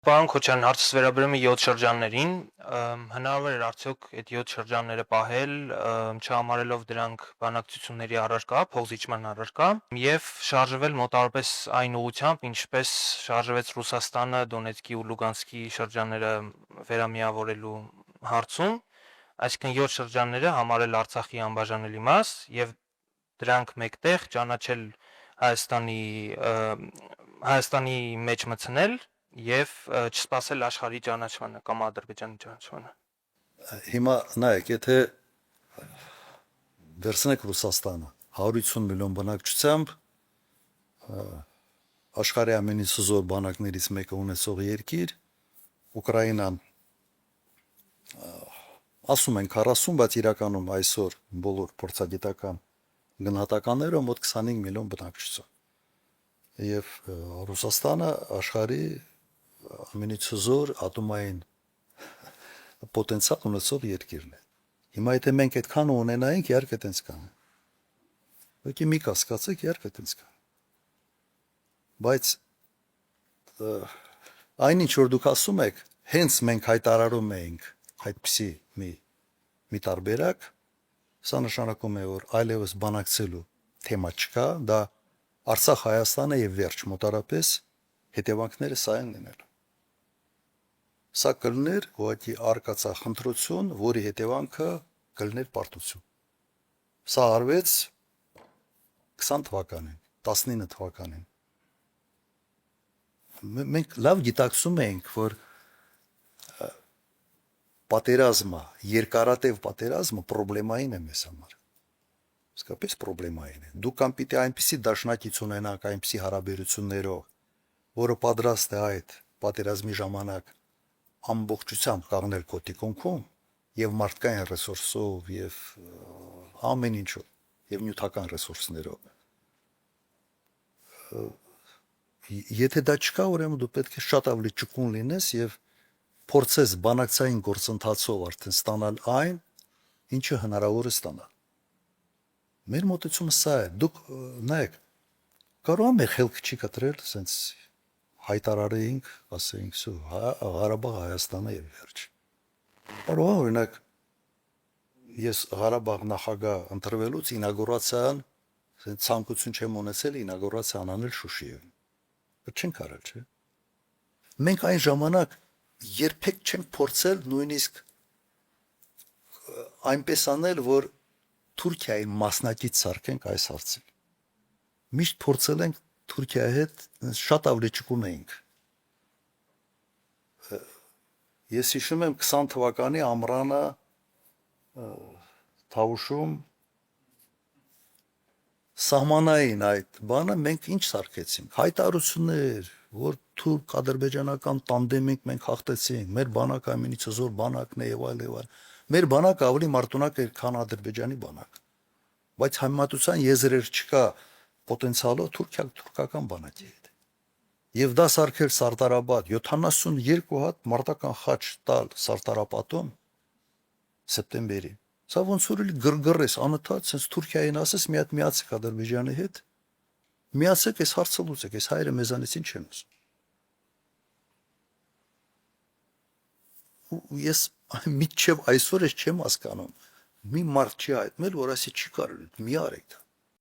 Պարոն Քոչարյան, հարցս վերաբերում է 7 շրջաններին, հնարավոր էր արդյոք այդ 7 շրջանները պահել, չհամարելով դրանք բանակցությունների առարկա, փոխզիջման առարկա, եւ շարժվել մոտավորապես այն ուղղությամբ, ինչպես շարժվեց Ռուսաստանը Դոնեցկի ու Լուգանսկի շրջանները վերամիավորելու հարցում, այսինքն 7 շրջանները համարել Արցախի անբաժանելի մաս եւ դրանք մեկտեղ ճանաչել Հայաստանի մեջ մտցնել եւ չսպասել աշխարհի ճանաչմանը կամ Ադրբեջանի ճանաչմանը։ Հիմա նայեք, եթե վերցնեք Ռուսաստանը 150 միլիոն բնակչությամբ աշխարհի ամենից զոր բանակներից մեկը ունեցող երկիր, Ուկրաինան ասում են 40, բայց իրականում այսօր բոլոր փորձագիտական գնահատականները մոտ 25 միլիոն բնակչություն։ Եվ Ռուսաստանը աշխարհի ամենից զոր ատոմային պոտենցիալ ունեցող երկիրն է։ Հիմա եթե մենք այդքան ունենայինք, իհարկե այդպես կան։ Ուղղակի մի կասկածեք, իհարկե այդպես կան։ Բայց այնինչ որ դուք ասում եք, հենց մենք հայտարարում էինք այդպիսի մի տարբերակ, սա նշանակում է, որ այլևս բանակցելու թեմա չկա, դա Արցախ Հայաստանը եւ վերջ մոտարապես հետևանքները սա են լինելու։ Սա կլներ ուղղակի արկածախնդրություն, որի հետևանքը կլներ պարտություն։ Սա արվեց 20 թվականին, 19 թվականին։ Մենք լավ գիտակցում էինք, որ պատերազմը, երկարատև պատերազմը պրոբլեմային է մեզ համար։ Իսկապես պրոբլեմային է։ Դուք կամ պիտի այնպիսի դաշնակից ունենաք, այնպիսի հարաբերություններով, որը պատրաստ է այդ պատերազմի ժամանակ ամբողջությամբ կանգնել քո տիկունքում եւ մարդկային ռեսուրսով եւ ամեն ինչով եւ նյութական ռեսուրսներով։ Եթե դա չկա, ուրեմն դու պետք է շատ ավելի ճկուն լինես եւ փորձես բանակցային գործընթացով արդեն ստանալ այն, ինչը հնարավոր է ստանալ։ Մեր մոտեցումը սա է։ Դուք նայեք, կարող է մեր խելքը չի կտրել, ասենց հայտարարեինք, ասեինք, Ղարաբաղ Հայաստանը եւ վերջ։ Կարող է օրինակ ես Ղարաբաղ նախագահ ընտրվելուց ինագուրացիան, ասենց ցանկություն չեմ ունեցել ինագուրացիան անել Շուշիում։ Դա չենք արել, չէ՞։ Մենք այն ժամանակ երբեք չենք փորձել նույնիսկ այնպես անել, որ Թուրքիայի մասնակից սարքենք այս հարցին։ Միշտ փորձել ենք Թուրքիայի հետ շատ ավելի ճկուն էինք։ Ես հիշում եմ 20 թվականի ամռանը Թավուշում սահմանային այդ բանը մենք ինչ սարքեցինք։ Հայտարարություններ, որ թուրք-ադրբեջանական տանդեմինք մենք հաղթեցինք, մեր բանակը ամենից զոր բանակն է եւ այլ եւ այլ։ Մեր բանակը ավելի մարտունակ էր, քան Ադրբեջանի բանակը։ Բայց համեմատության եզրեր չկա պոտենցիալով թուրքական բանակի հետ։ Եվ դա սարքել Սարտարաբադ 72 հատ մարտական խաչ տալ Սարտարապատում սեպտեմբերի։ Սա ոնց որ գրգռես անընդհատ, sense Թուրքիային ասես մի հատ միացեք Ադրբեջանի հետ։ Միացեք, այս հարցը լուծեք, այս հայերը մեզանից ինչ են ուզում։ Ես մինչև այսօր ես չեմ հասկանում։ Մի մարդ չի հայտնել, որ ասի չի կարող, մի արեք դա։